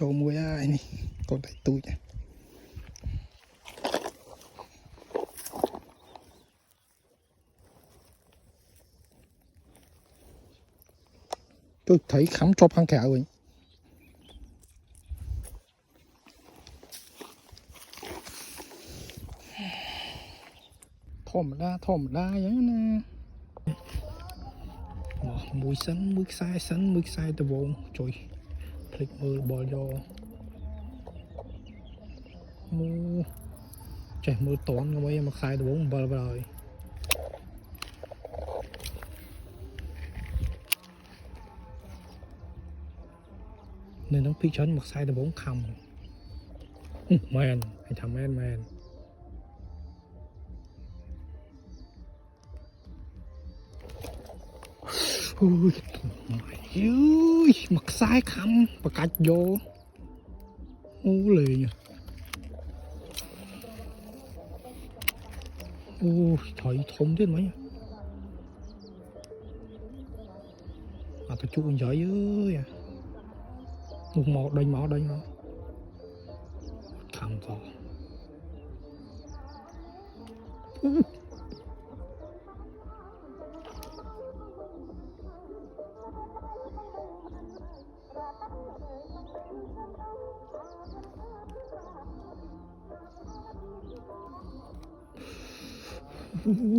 Cho muối ai này còn đẩy tôi nhỉ. Tôi thấy khắm cho phăng kẹo rồi. Thòm đa vậy nè. Mùi xanh mùi sai từ vô. Trời, click mưa bò vô. Mùi trời mưa tốn cái mấy mà sai từ bốn bờ rồi. Nên nó phi chân mặc sai từ bốn khăm. Man, anh thầm man. Ui, mày ơi, mặc sai khăm và cạch vô. Ô lì nhỉ. Ôi, trời thông thế mấy. À tôi chú con giỏi ơi à. Một đây mà khăm to.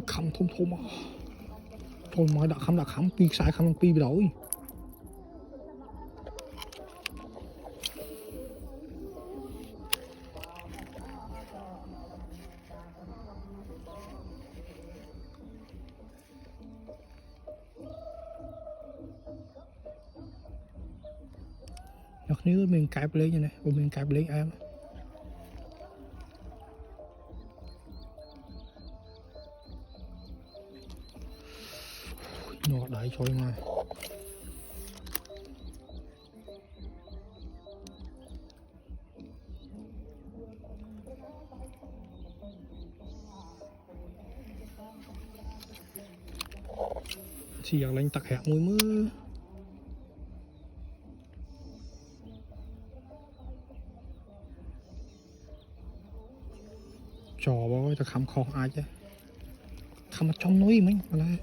Khăm thông à. Thôi mà đã khăm pi sai khăm pi bị đổi. Nhật nếu mình cài lên như này, mình cài lên em. Nó đẩy trôi mà. Chỉ ở lên tắc hẹn mùi mưa. Trò bó ta khám khó ai chứ. Khám ở trong núi mình mà lại.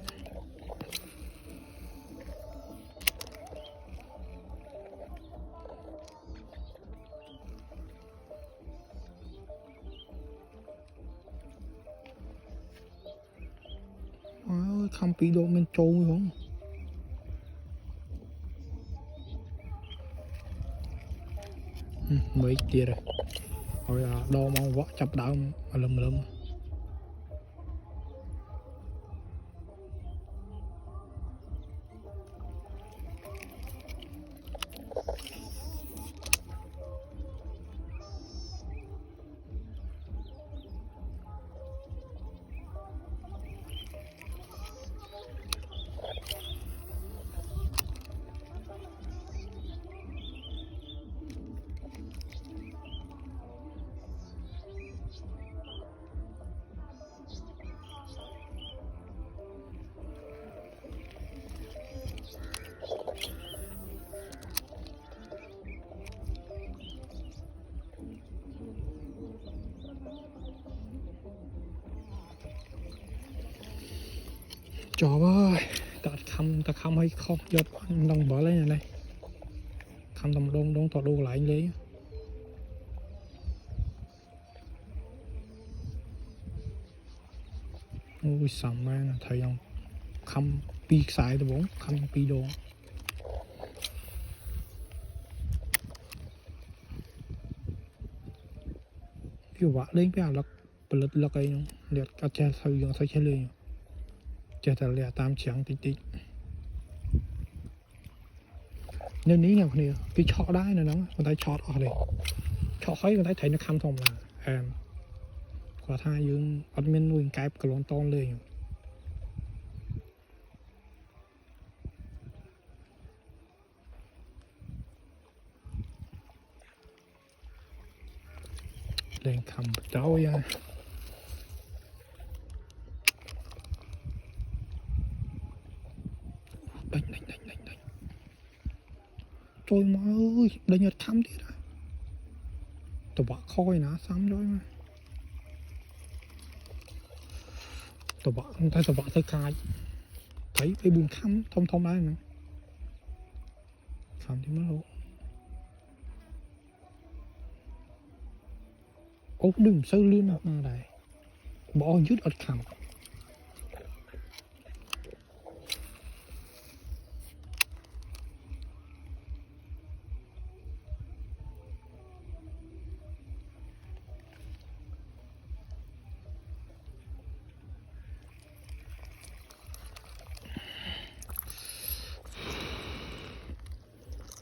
Khăm pi đô mình trâu không. Mấy kia rồi. Rồi đo mong võ chập đảo lùm. Trời ơi, ta khăm hay không giật đồng bỏ lấy này khăm tầm đông tọt đô lại anh lấy. Ôi sầm man thầy không khăm pi sai từ bốn khăm pi đồ. Kiểu vạ lên cái lật lật ấy liệt cá cha sao dùng sao chơi lên. Chả thật là tam trắng tí. Nên ní nào này cái chọ đá này nó con tay chọt ở đây chọ khói con tay thấy nó khăm thòng là em quả thai dương admin nuôi cái cái lon ton lên khăm cháu ya. Đánh. Trời má ơi, đây nhật khăm thế đó. ตัวบะค่อยนะซ้ำด้วยมั้ยตัวบะถ้าตัวบะเธอกายthấy cái buồn khăm thông thông đấy nữa khăm thì mất luôn ố đừng sâu lươn nào mà đây bỏ dứt ở khăm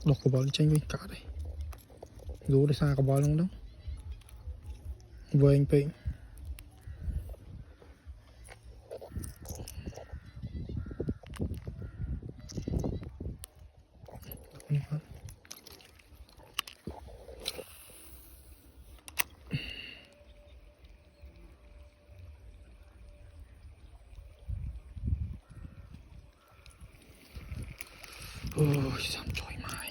lột cái bò tranh với cả đây dù để xa cái bò luôn đó về anh pin ôi sao trời mai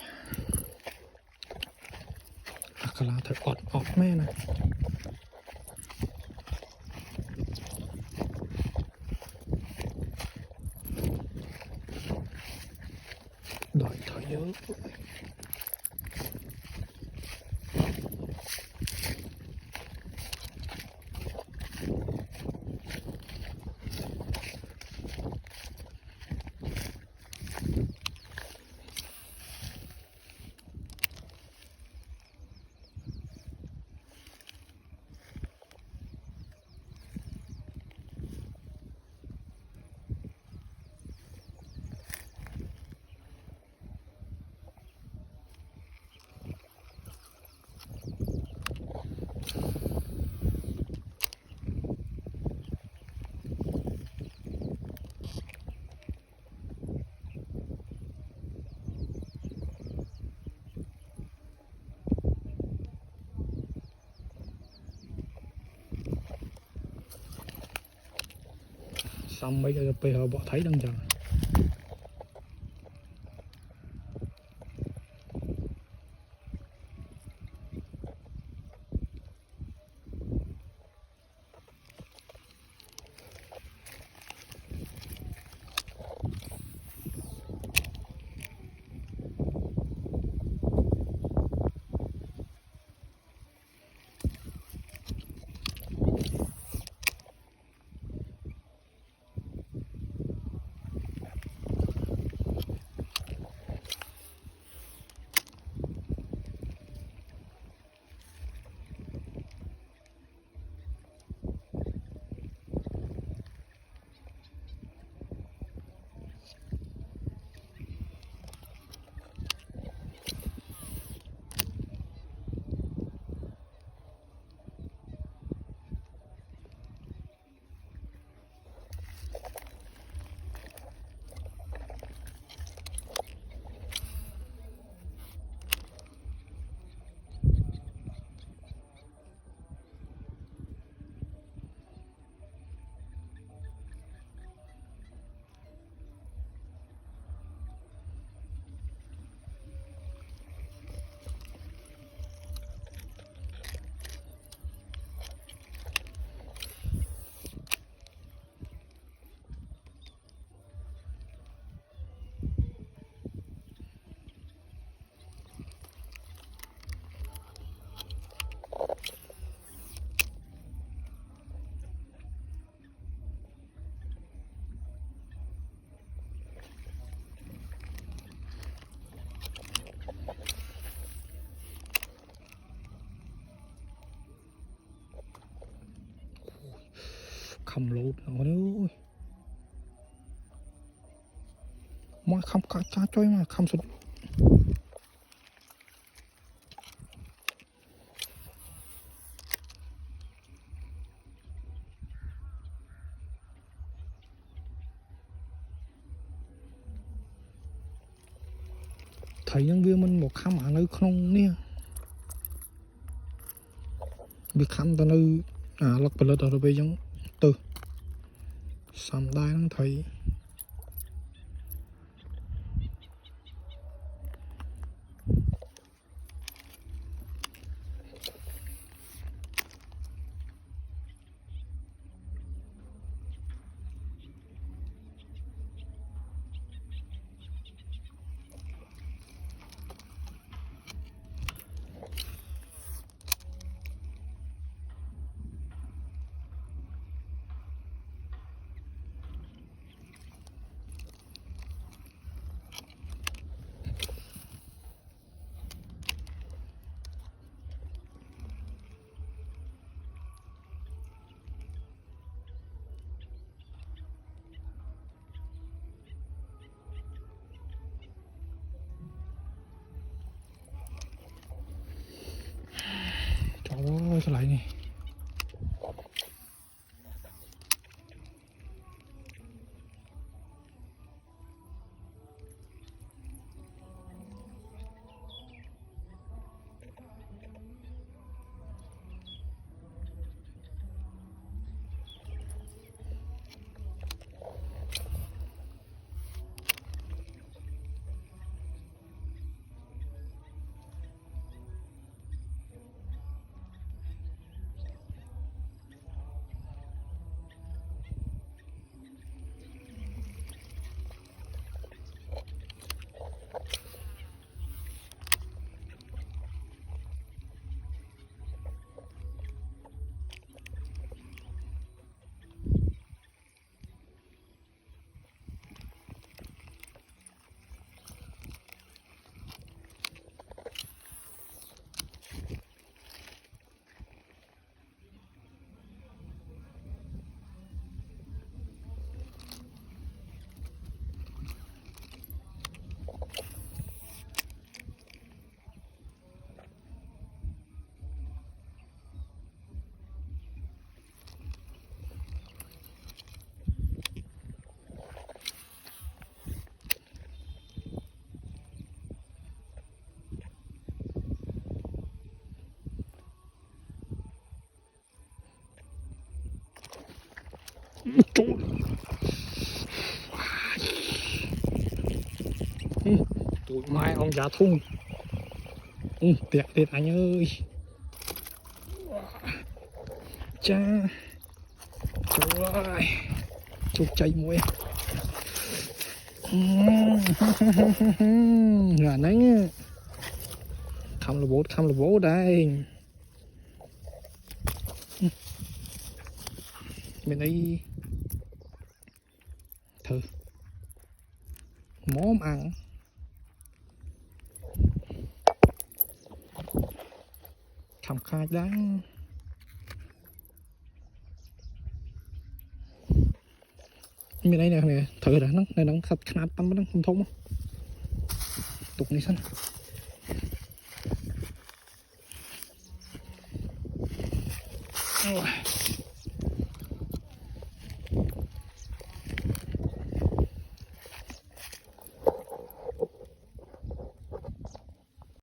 cái lá thật ọt mẹ này đợi thời nhớ xong mấy cái ph bỏ thấy đang dần không lụt nữa ơi mà không có cá chơi mà không sụt thấy nhân viên mình một khám ở nơi không nè bị khám ta nơi lật bật ở đây giống từ sầm đai nó thấy สไลด์นี่จุ๊tụi mai ông già thun tiệt tiệt anh ơi cha chú ơi chú chạy mũi ngà nắng không là bố đây bên đây thử móm ăn không khai đáng bên đây nè thử đã nó khát khát tâm nó không thông tục này sẵn